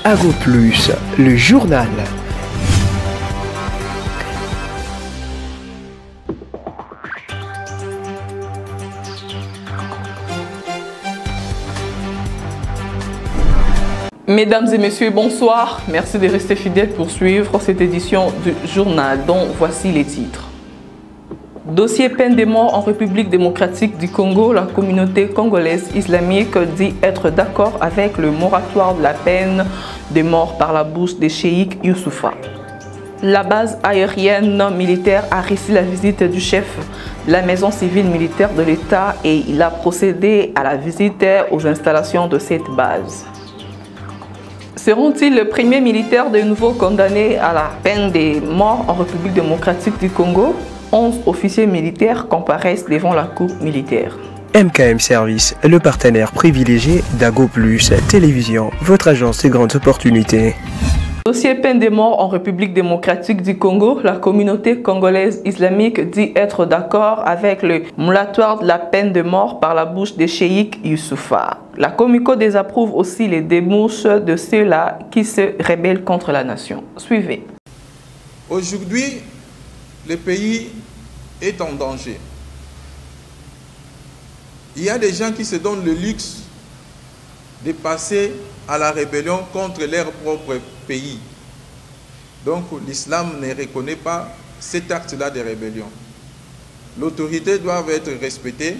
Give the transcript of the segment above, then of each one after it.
Ago Plus, le journal. Mesdames et messieurs, bonsoir. Merci de rester fidèles pour suivre cette édition du journal dont voici les titres. Dossier peine de mort en République démocratique du Congo, la communauté congolaise islamique dit être d'accord avec le moratoire de la peine de mort par la bouche des cheikh Youssoufa. La base aérienne militaire a reçu la visite du chef de la maison civile militaire de l'État et il a procédé à la visite aux installations de cette base. Seront-ils les premiers militaires de nouveau condamnés à la peine de mort en République démocratique du Congo? 11 officiers militaires comparaissent devant la cour militaire. MKM Service, le partenaire privilégié d'Ago Plus Télévision, votre agence de grandes opportunités. Dossier peine de mort en République démocratique du Congo, la communauté congolaise islamique dit être d'accord avec le moratoire de la peine de mort par la bouche des cheikh Youssoufa. La Comico désapprouve aussi les démarches de ceux-là qui se rebellent contre la nation. Suivez. Aujourd'hui, le pays est en danger. Il y a des gens qui se donnent le luxe de passer à la rébellion contre leur propre pays. Donc l'islam ne reconnaît pas cet acte-là de rébellion. L'autorité doit être respectée,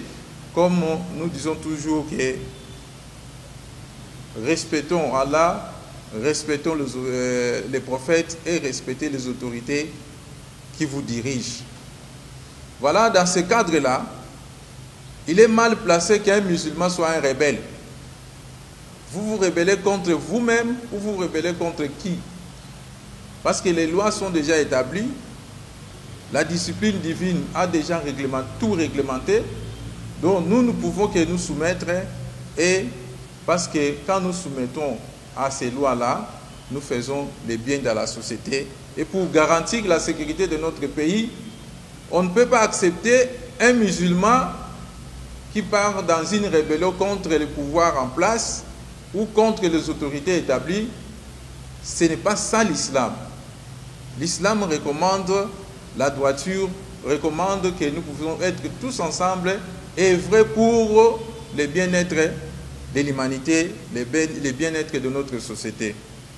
comme nous disons toujours que respectons Allah, respectons les prophètes et respectez les autorités qui vous dirigent. Voilà, dans ce cadre-là, il est mal placé qu'un musulman soit un rebelle. Vous vous rebellez contre vous-même ou vous vous rebellez contre qui? Parce que les lois sont déjà établies, la discipline divine a déjà tout réglementé, donc nous ne pouvons que nous soumettre, et parce que quand nous soumettons à ces lois-là, nous faisons le bien dans la société. Et pour garantir la sécurité de notre pays, on ne peut pas accepter un musulman qui part dans une rébellion contre le pouvoir en place ou contre les autorités établies. Ce n'est pas ça l'islam. L'islam recommande la droiture, recommande que nous pouvons être tous ensemble et œuvrer pour le bien-être de l'humanité, le bien-être de notre société.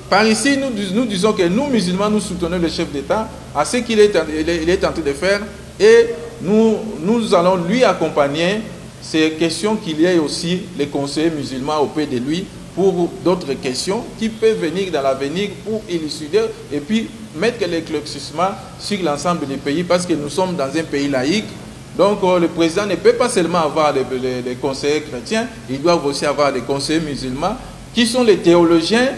Par ici, nous disons que nous, musulmans, nous soutenons le chef d'État à ce qu'il est en train de faire et nous allons lui accompagner. C'est question qu'il y ait aussi les conseillers musulmans auprès de lui pour d'autres questions qui peuvent venir dans l'avenir pour élucider et puis mettre l'éclaircissement sur l'ensemble des pays parce que nous sommes dans un pays laïque. Donc le président ne peut pas seulement avoir les conseillers chrétiens, il doit aussi avoir des conseillers musulmans qui sont les théologiens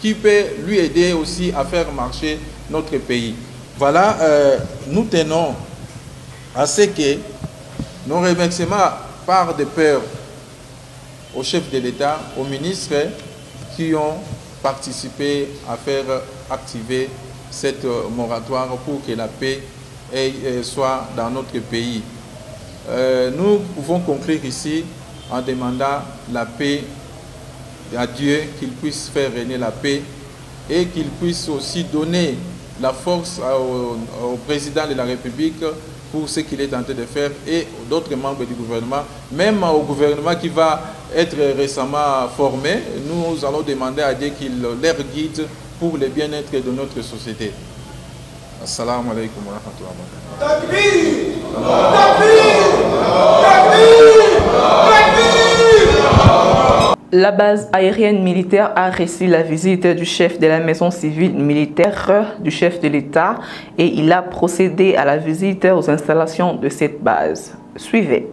qui peuvent lui aider aussi à faire marcher notre pays. Voilà, nous tenons à ce que nos remerciements partent de peur au chef de l'État, aux ministres qui ont participé à faire activer cette moratoire pour que la paix soit dans notre pays. Nous pouvons conclure ici en demandant la paix à Dieu, qu'il puisse faire régner la paix et qu'il puisse aussi donner la force au président de la République pour ce qu'il est en train de faire et d'autres membres du gouvernement, même au gouvernement qui va être récemment formé. Nous allons demander à Dieu qu'il leur guide pour le bien-être de notre société. Assalamu alaikum wa rahmatullahi wa barakatuh. Takbir! Takbir! Takbir! La base aérienne militaire a reçu la visite du chef de la maison civile militaire du chef de l'État et il a procédé à la visite aux installations de cette base. Suivez.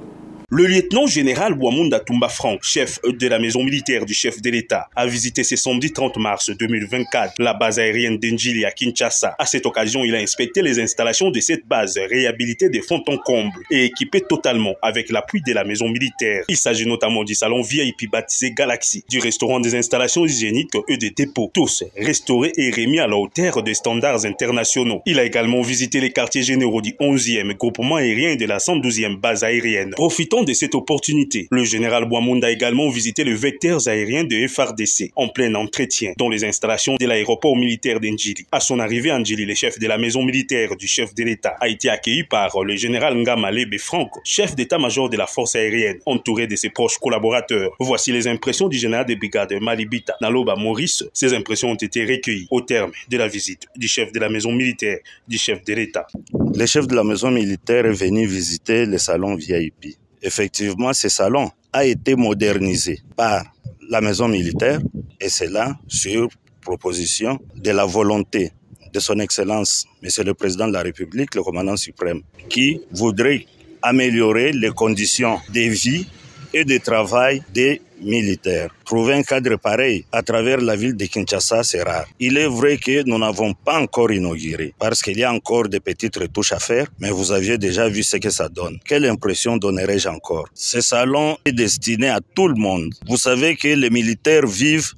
Le lieutenant-général Wamunda Tumba Frank, chef de la maison militaire du chef de l'État, a visité ce samedi 30 mars 2024 la base aérienne d'Endjili à Kinshasa. À cette occasion, il a inspecté les installations de cette base réhabilitée de fond en comble et équipée totalement avec l'appui de la maison militaire. Il s'agit notamment du salon VIP baptisé Galaxy, du restaurant, des installations hygiéniques et des dépôts, tous restaurés et remis à la hauteur des standards internationaux. Il a également visité les quartiers généraux du 11e groupement aérien de la 112e base aérienne. Profitant de cette opportunité, le général Bouamounda a également visité les vecteurs aériens de FARDC en plein entretien dans les installations de l'aéroport militaire d'Ndjili. À son arrivée à Ndjili, le chef de la maison militaire du chef de l'État a été accueilli par le général Ngama Lebe Franco, chef d'état-major de la force aérienne, entouré de ses proches collaborateurs. Voici les impressions du général de brigade Malibita Naloba Maurice. Ces impressions ont été recueillies au terme de la visite du chef de la maison militaire du chef de l'État. Le chef de la maison militaire est venu visiter le salon VIP. Effectivement, ce salon a été modernisé par la maison militaire et cela sur proposition de la volonté de son Excellence, Monsieur le Président de la République, le commandant suprême, qui voudrait améliorer les conditions de vie et de travail des militaires. Trouver un cadre pareil à travers la ville de Kinshasa, c'est rare. Il est vrai que nous n'avons pas encore inauguré parce qu'il y a encore des petites retouches à faire, mais vous aviez déjà vu ce que ça donne. Quelle impression donnerais-je encore? Ce salon est destiné à tout le monde. Vous savez que les militaires vivent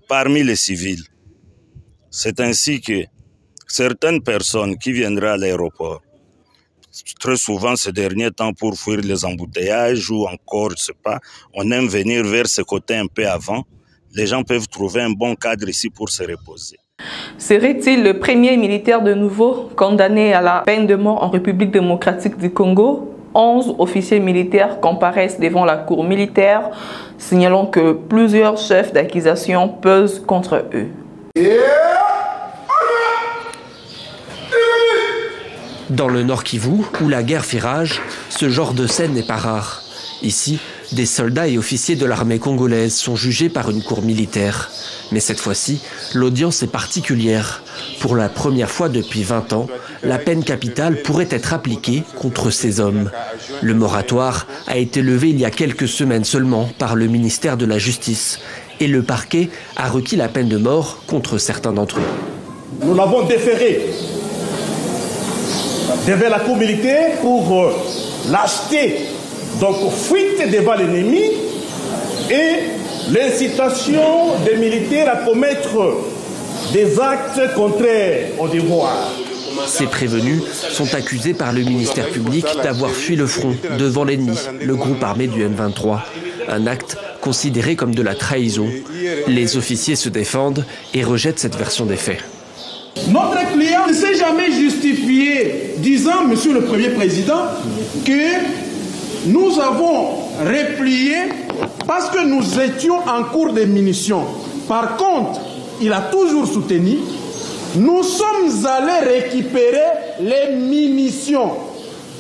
parmi les civils. C'est ainsi que certaines personnes qui viendraient à l'aéroport, très souvent ces derniers temps pour fuir les embouteillages ou encore, je sais pas, on aime venir vers ce côté un peu avant. Les gens peuvent trouver un bon cadre ici pour se reposer. Serait-il le premier militaire de nouveau condamné à la peine de mort en République démocratique du Congo? 11 officiers militaires comparaissent devant la cour militaire, signalant que plusieurs chefs d'accusation pesent contre eux. Dans le Nord Kivu, où la guerre fait rage, ce genre de scène n'est pas rare. Ici, des soldats et officiers de l'armée congolaise sont jugés par une cour militaire. Mais cette fois-ci, l'audience est particulière. Pour la première fois depuis 20 ans, la peine capitale pourrait être appliquée contre ces hommes. Le moratoire a été levé il y a quelques semaines seulement par le ministère de la Justice. Et le parquet a requis la peine de mort contre certains d'entre eux. Nous l'avons déféré devant la cour militaire pour lâcheté, donc fuite devant l'ennemi et l'incitation des militaires à commettre des actes contraires au devoir. Ces prévenus sont accusés par le ministère public d'avoir fui le front devant l'ennemi, le groupe armé du M23. Un acte considéré comme de la trahison. Les officiers se défendent et rejettent cette version des faits. Notre client ne s'est jamais justifié, disant, Monsieur le Premier Président, que nous avons replié parce que nous étions en cours de munitions. Par contre, il a toujours soutenu, nous sommes allés récupérer les munitions.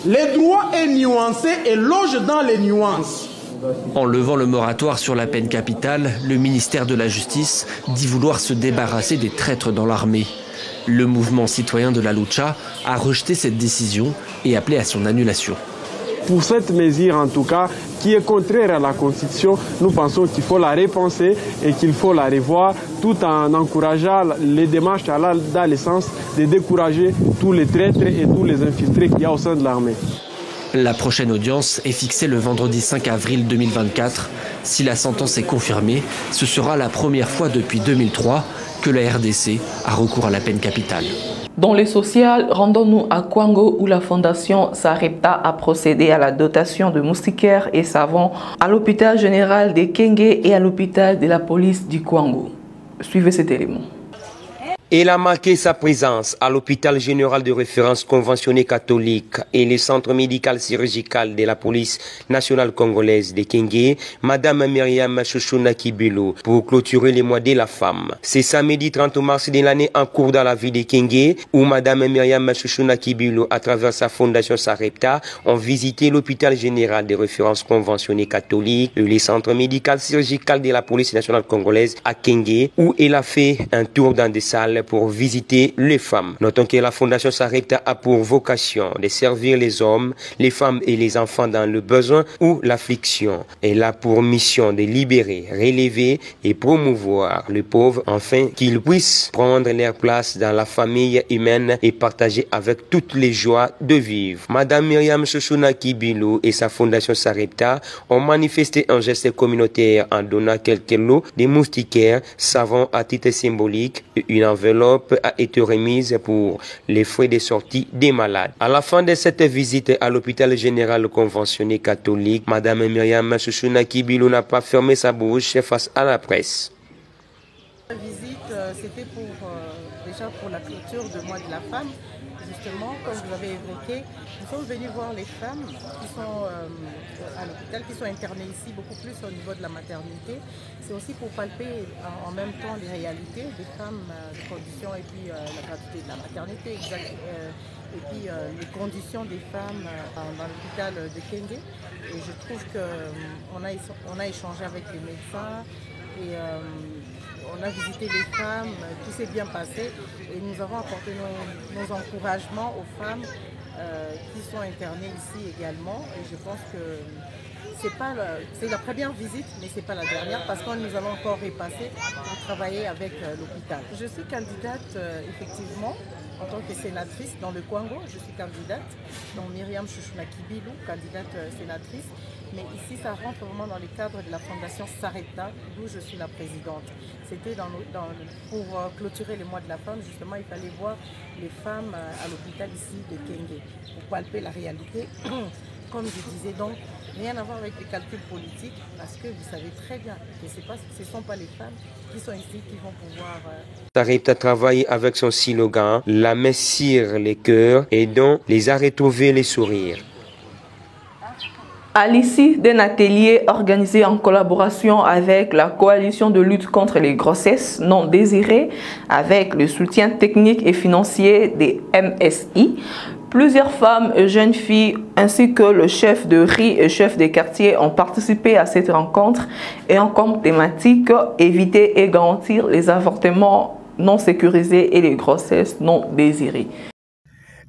Le droit est nuancé et loge dans les nuances. En levant le moratoire sur la peine capitale, le ministère de la Justice dit vouloir se débarrasser des traîtres dans l'armée. Le mouvement citoyen de la Lucha a rejeté cette décision et appelé à son annulation. Pour cette mesure, en tout cas, qui est contraire à la Constitution, nous pensons qu'il faut la repenser et qu'il faut la revoir, tout en encourageant les démarches dans le sens de décourager tous les traîtres et tous les infiltrés qu'il y a au sein de l'armée. La prochaine audience est fixée le vendredi 5 avril 2024. Si la sentence est confirmée, ce sera la première fois depuis 2003 que la RDC a recours à la peine capitale. Dans les sociales, rendons-nous à Kwango où la fondation Sarepta a procédé à la dotation de moustiquaires et savons à l'hôpital général de Kenge et à l'hôpital de la police du Kwango. Suivez cet élément. Il a marqué sa présence à l'hôpital général de référence conventionné catholique et le centre médical chirurgical de la police nationale congolaise de Kenge, Madame Myriam Chouchouna Kibulu, pour clôturer les mois de la femme. C'est samedi 30 mars de l'année en cours dans la ville de Kenge, où Madame Myriam Chouchouna Kibulu, à travers sa fondation Sarepta, ont visité l'hôpital général de référence conventionné catholique et le centre médical chirurgical de la police nationale congolaise à Kenge, où elle a fait un tour dans des salles pour visiter les femmes. Notons que la Fondation Sarepta a pour vocation de servir les hommes, les femmes et les enfants dans le besoin ou l'affliction. Elle a pour mission de libérer, relever et promouvoir les pauvres afin qu'ils puissent prendre leur place dans la famille humaine et partager avec toutes les joies de vivre. Madame Myriam Chouchouna Kibulu et sa Fondation Sarepta ont manifesté un geste communautaire en donnant quelques lots de moustiquaires, savons à titre symbolique et une enveloppe enveloppe a été remise pour les frais de sortie des malades. À la fin de cette visite à l'hôpital général conventionné catholique, Madame Myriam Chouchouna Kibilou n'a pas fermé sa bouche face à la presse. La visite, c'était déjà pour la clôture du mois de la femme. Justement, comme vous avez évoqué, nous sommes venus voir les femmes qui sont à l'hôpital, qui sont internées ici, beaucoup plus au niveau de la maternité. C'est aussi pour palper en même temps les réalités des femmes, les conditions et puis la gratuité de la maternité, et puis les conditions des femmes dans l'hôpital de Kenge. Et je trouve qu'on a échangé avec les médecins et on a visité les femmes, tout s'est bien passé et nous avons apporté nos encouragements aux femmes qui sont internées ici également. Et je pense que c'est la première visite, mais ce n'est pas la dernière parce que nous allons encore repasser pour travailler avec l'hôpital. Je suis candidate effectivement en tant que sénatrice dans le Congo. Je suis candidate, donc Myriam Chouchouna Kibilou, candidate sénatrice. Mais ici, ça rentre vraiment dans le cadre de la fondation Sareta, d'où je suis la présidente. C'était pour clôturer le mois de la femme, justement, il fallait voir les femmes à l'hôpital ici de Kenge, pour palper la réalité. Comme je disais, donc, rien à voir avec les calculs politiques, parce que vous savez très bien que ce ne sont pas les femmes qui sont ici qui vont pouvoir... Sareta travaille avec son slogan « La main sur les cœurs et donc les a retrouvés les sourires ». À l'issue d'un atelier organisé en collaboration avec la coalition de lutte contre les grossesses non désirées, avec le soutien technique et financier des MSI, plusieurs femmes et jeunes filles ainsi que le chef de riz et chef des quartiers ont participé à cette rencontre ayant comme thématique éviter et garantir les avortements non sécurisés et les grossesses non désirées.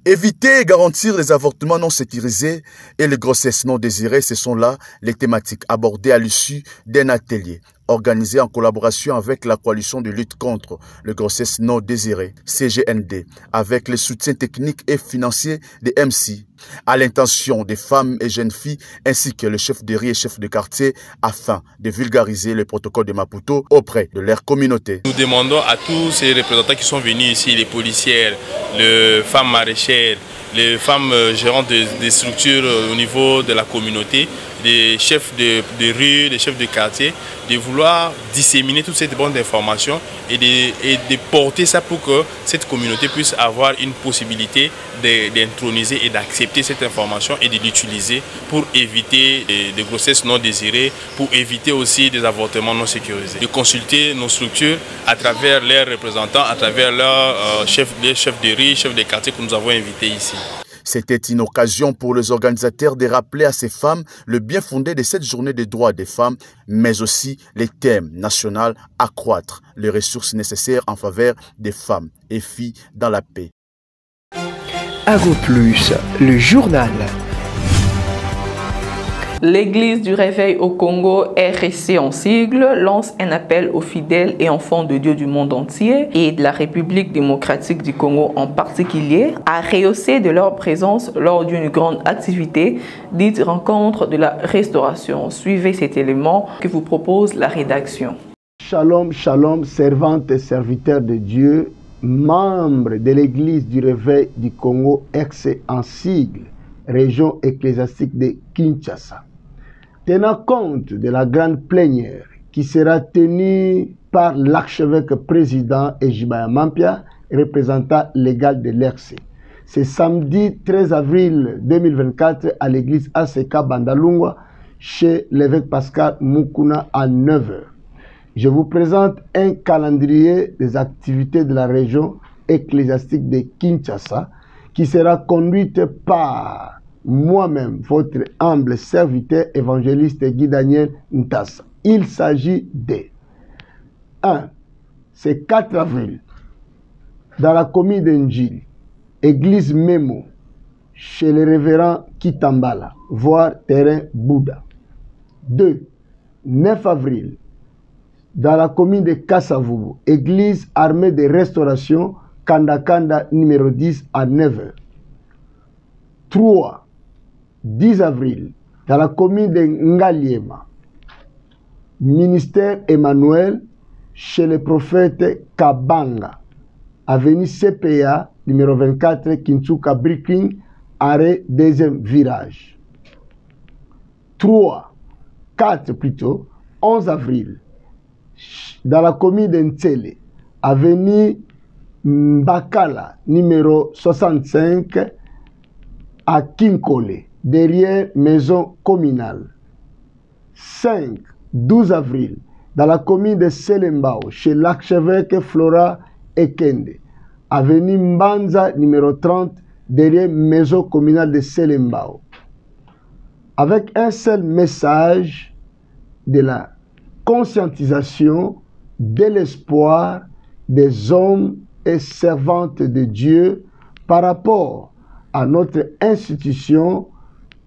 Éviter et garantir les avortements non sécurisés et les grossesses non désirées, ce sont là les thématiques abordées à l'issue d'un atelier organisé en collaboration avec la coalition de lutte contre les grossesses non désirées, CGND, avec le soutien technique et financier des MC, à l'intention des femmes et jeunes filles, ainsi que le chef de riz et chef de quartier, afin de vulgariser le protocole de Maputo auprès de leur communauté. Nous demandons à tous ces représentants qui sont venus ici, les policières, les femmes maraîchères, les femmes gérantes des structures au niveau de la communauté, des chefs de rue, des chefs de quartier, de vouloir disséminer toutes ces bonnes informations et de porter ça pour que cette communauté puisse avoir une possibilité d'introniser et d'accepter cette information et de l'utiliser pour éviter des grossesses non désirées, pour éviter aussi des avortements non sécurisés. De consulter nos structures à travers leurs représentants, à travers leurs chefs de rue, chefs de quartier que nous avons invités ici. C'était une occasion pour les organisateurs de rappeler à ces femmes le bien fondé de cette journée des droits des femmes, mais aussi les thèmes nationaux, accroître les ressources nécessaires en faveur des femmes et filles dans la paix. Ago Plus, le journal. L'Église du Réveil au Congo, RSC en sigle, lance un appel aux fidèles et enfants de Dieu du monde entier et de la République démocratique du Congo en particulier à rehausser de leur présence lors d'une grande activité dite rencontre de la restauration. Suivez cet élément que vous propose la rédaction. Shalom, shalom, servantes et serviteurs de Dieu, membres de l'Église du Réveil du Congo, RSC en sigle, région ecclésiastique de Kinshasa. Tenant compte de la grande plénière qui sera tenue par l'archevêque président Ejibaya Mampia, représentant légal de l'RC. C'est samedi 13 avril 2024 à l'église ACK Bandalungwa, chez l'évêque Pascal Mukuna à 9h. Je vous présente un calendrier des activités de la région ecclésiastique de Kinshasa qui sera conduite par moi-même, votre humble serviteur évangéliste Guy Daniel Ntassa. Il s'agit de 1. C'est 4 avril, dans la commune d'Enjil, église Memo, chez le révérend Kitambala, voire terrain Bouddha. 2. 9 avril, dans la commune de Kassavubu, église armée de restauration, Kandakanda numéro 10 à 9h. 3. 10 avril, dans la commune de Ngaliema, ministère Emmanuel, chez le prophète Kabanga, avenue CPA, numéro 24, Kinsuka Bricking, arrêt deuxième virage. 4 plutôt, 11 avril, dans la commune d'Ntsele, avenue Mbakala, numéro 65, à Kinkole, derrière maison communale. 12 avril, dans la commune de Selembao, chez l'archevêque Flora Ekende, avenue Mbanza, numéro 30, derrière maison communale de Selembao. Avec un seul message de la conscientisation, de l'espoir des hommes et servantes de Dieu par rapport à notre institution,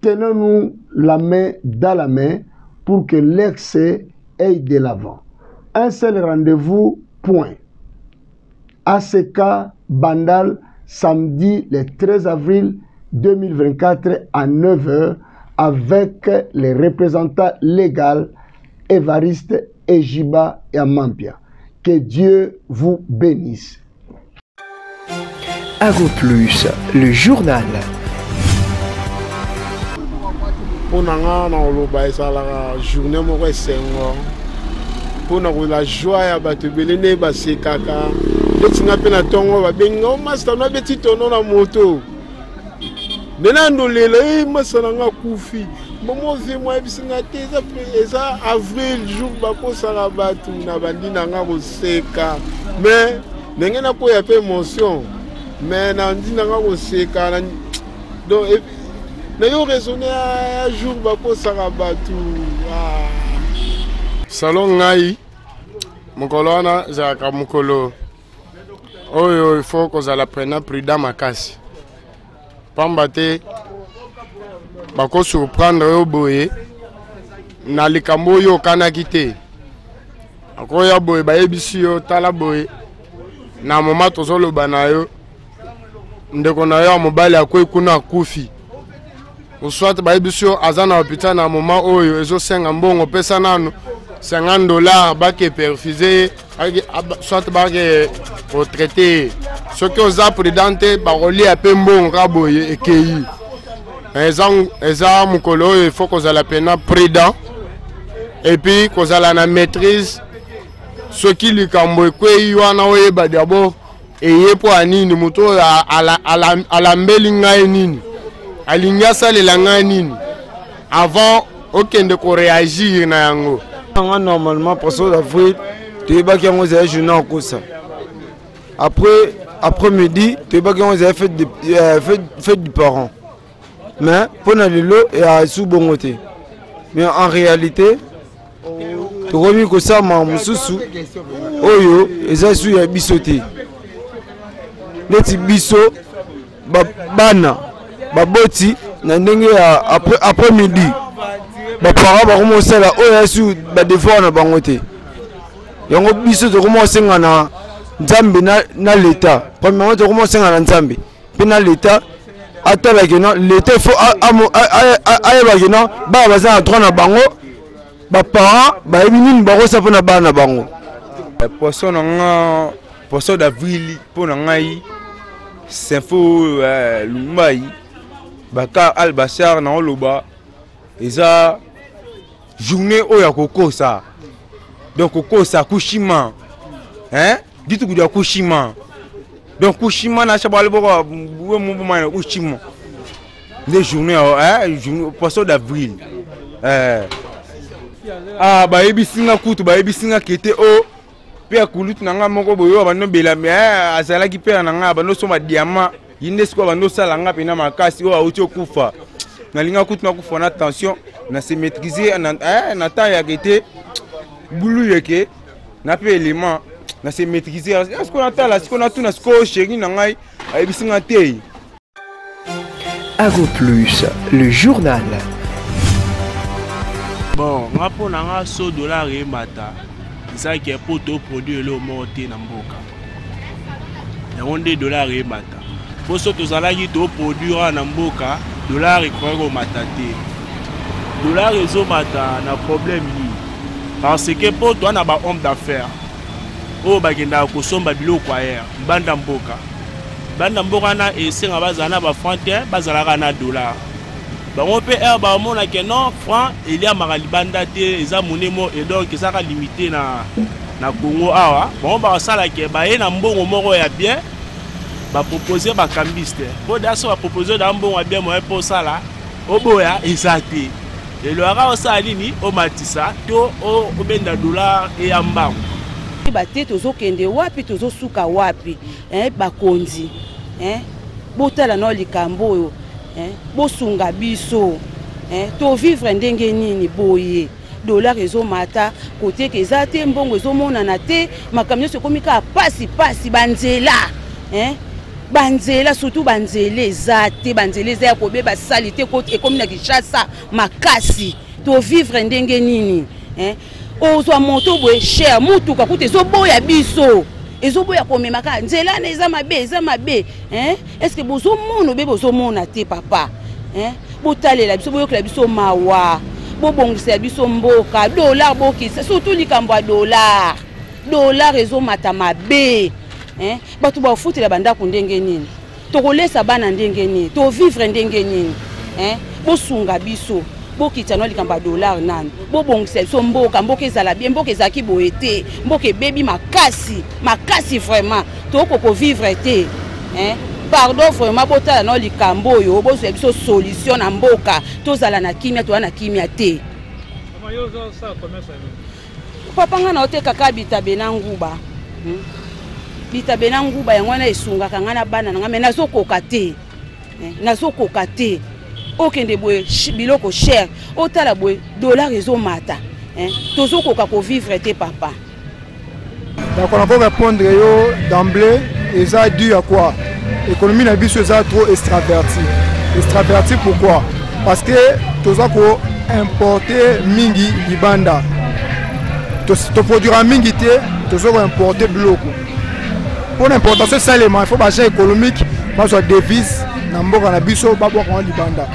tenons-nous la main dans la main pour que l'excès aille de l'avant. Un seul rendez-vous, point. ACK Bandal, samedi le 13 avril 2024 à 9 h avec les représentants légaux Évariste, Ejiba et Amampia. Que Dieu vous bénisse. Ago Plus, le journal. Pour la journée, pour la joie, c'est caca. Maintenant, les masana kufi. Maman fait moi bisinga teza eza avril jour bako sarabatu na bandina nga seka. Mais nengena ko ya pe mention. Mais na ndina nga seka donc na yo raisonner à jour bako sarabatu. Salon ngai mukolo na za ka mukolo. Oyo il faut que ça la prenne prudent makasi. Pambate bako surprendre yo boye na likambo yo kana kite akoya boye bayebisi yo tala boye na moma tozolo banayo ndeko na yo mobali akoy kuna kufi uswat bayebisi yo azana hôpital na moma oyo ezo senga mbongo pesa nano $50 bake perfuser soit bake retraité ce que oza prudente baroli ape mbongo ka boye ekei eza mukolo il faut qu'on la peine prudent et puis qu'on la na maîtrise ce qui lui kambo kwei wana oyeba d'abord eye po anini muto ala mbelinga nini alinga salela nga nini avant okende ko réagir na yango normalement pour ça d'avril tu vas qui on a journée en course après midi tu vas qui on a fait du parent. Mais pour le lot et à sous-bongoté. Mais en réalité, tu remis que ça m'a moussou. Oyo, et ça sous ya bisoté. Les biso, bana, baboti, n'andenge après midi. Bapara ba commencer là, oyo sous ba devoir na bangoté. Yango biso to commencer na Nzambe na l'état. Premièrement to commencer na Nzambe. Puis na l'état attends que non l'été faut que non ba baza droit na bango ba parents ba ebini bango ça pona bana bango poisson nga poisson d'avril pona ngai c'est faux lumai baka albachar na oloba eza journée oya kokosa donc kokosa kushima hein ditu kudia kushima. Donc, Kushima n'a pas le moment Kushima. Les journées, poisson d'avril. Ah, bah, ebisinga kutu, bah, ebisinga qui était au. Puis, à Koulut, n'a moko boyo, bah, non, bela, mais, azala qui perd, n'a bah, non, soma diamant. Inesco, bah, non, salanga, pina, makasi, ou, auto, kufa. N'a linga kutu, n'a kufa, attention, n'a se maîtriser, n'a ta ya été. Boulou, yeke, n'a pas élément. Na se maîtriser est-ce qu'on attend là ce qu'on a tout na score chéri na ngai ayibisinga te. Ago Plus, le journal. Bon, rapport na $100 et mata. Ça qui est pour tout produire le monter na mboka. Ya onde $1 et mata. Pour ça tous ala qui to produire na mboka, $1 et quoi mata te. $1 et mata na problème ni. Parce que pour toi na ba homme d'affaires. oyo bakendaka kosomba biloko ayer banda mboka na esenga bazala na bafranc te bazalaka na dollar bango mpe aire bamonake non franc eliamaka libanda te eza monemo et donc ezaka limité na Congo awa bango bakasalake baye na mbongo moko ya bien bapropose bakambiste mpo daso bapropose na mbongo ya bien moye mpo osala oboya eza te elwaka osala nini omatisa to obenda dollar eya mbango bate tozokende wapi tozosuka wapi bakonzi botala no likambo oyo bosunga biso tovivre ndenge nini boye dollar ezomata kote ke eza te mbongo ezomonana te makambo nyonso ekomi kaka pasi banzela banzela surtout banzela eza te banzela eza ya kobeba sali te ekomi na Kinshasa makasi tovivre ndenge nini ozwa moto boye cher mutuka kuta ezoboya biso ezoboya komemaka nzela na eza mabe est-ce que bozomona obe bozomona te papa botalela biso boyokela biso mawa bobongisa biso mboka dollar bokisa surtout likambo ya dollar ezomata mabe bato bafutela bandako ndenge nini tokolesa bana ndenge nini tovivre ndenge nini bosunga biso bokita no likambo ya dollar nani bobongisa biso mboka ezala bien mboka ezalaki boye te mboka ebebi makasi vraiment tokoko vivre te pardon vraiment botala no likambo oyo bozwa biso solution na mboka tozala na kimia toza na kimia te papa nga na otekaka bitabe na nguba bitabe na nguba yango wana esungaka nga na bana na nga me nazokoka te okende boye biloko cher otala boye dollar ezomata tozokoka kovivre te papa. Donc on va répondre yo d'emblée et ça dû à quoi? L'économie na biso est trop extraverti. Pourquoi? Parce que tous ako importer mingi libanda. To produire mingi te, tous ako importer bloc. Pour l'importation seulement il faut bacher économique, pas soit devise na mboka na biso ba bo ko libanda.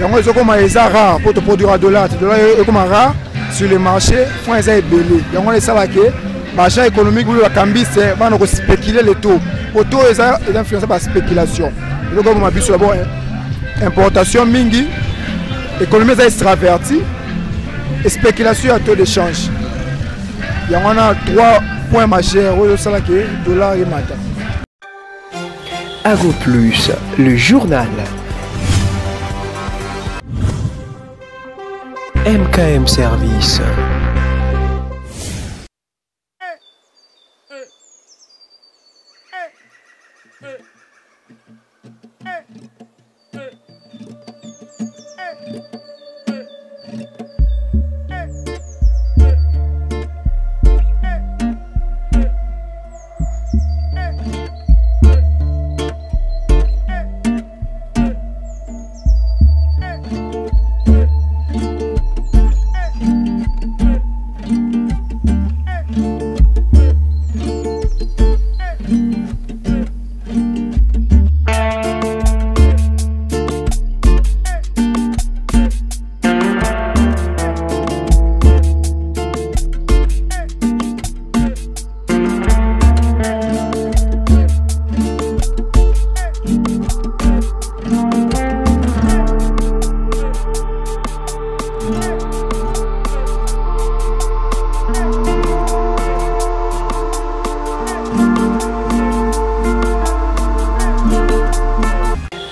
Yango ezoko eza rare pour te produire à dollar est comme rare sur le marché, franc est belé. Yango ça va que l'achat économique ou la cambiste va nous spéculer les taux. Les taux est influencé par la spéculation. Donc comme on a vu sur d'abord importation mingi, économie est extravertie et spéculation à taux de change. Il y en a 3 points majeurs où ça que dollar et matin. Ago Plus, le journal. MKM Service.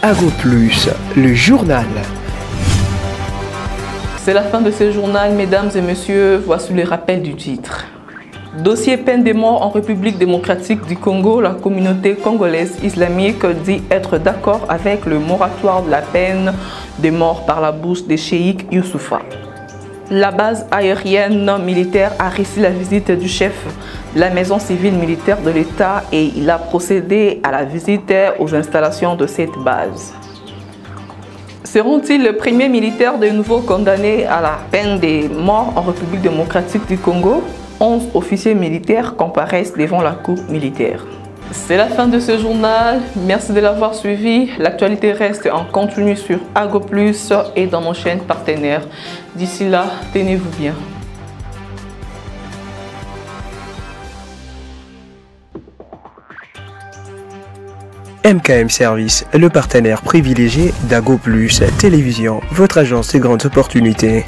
Ago Plus, le journal. C'est la fin de ce journal, mesdames et messieurs. Voici le rappel du titre. Dossier peine de mort en République démocratique du Congo. La communauté congolaise islamique dit être d'accord avec le moratoire de la peine de mort par la bouche de Cheikh Youssoufa. La base aérienne militaire a reçu la visite du chef de la maison civile militaire de l'État et il a procédé à la visite aux installations de cette base. Seront-ils les premiers militaires de nouveau condamnés à la peine de mort en République démocratique du Congo? 11 officiers militaires comparaissent devant la cour militaire. C'est la fin de ce journal. Merci de l'avoir suivi. L'actualité reste en continu sur Ago Plus et dans nos chaînes partenaires. D'ici là, tenez-vous bien. MKM Service, le partenaire privilégié d'Ago Plus Télévision, votre agence des grandes opportunités.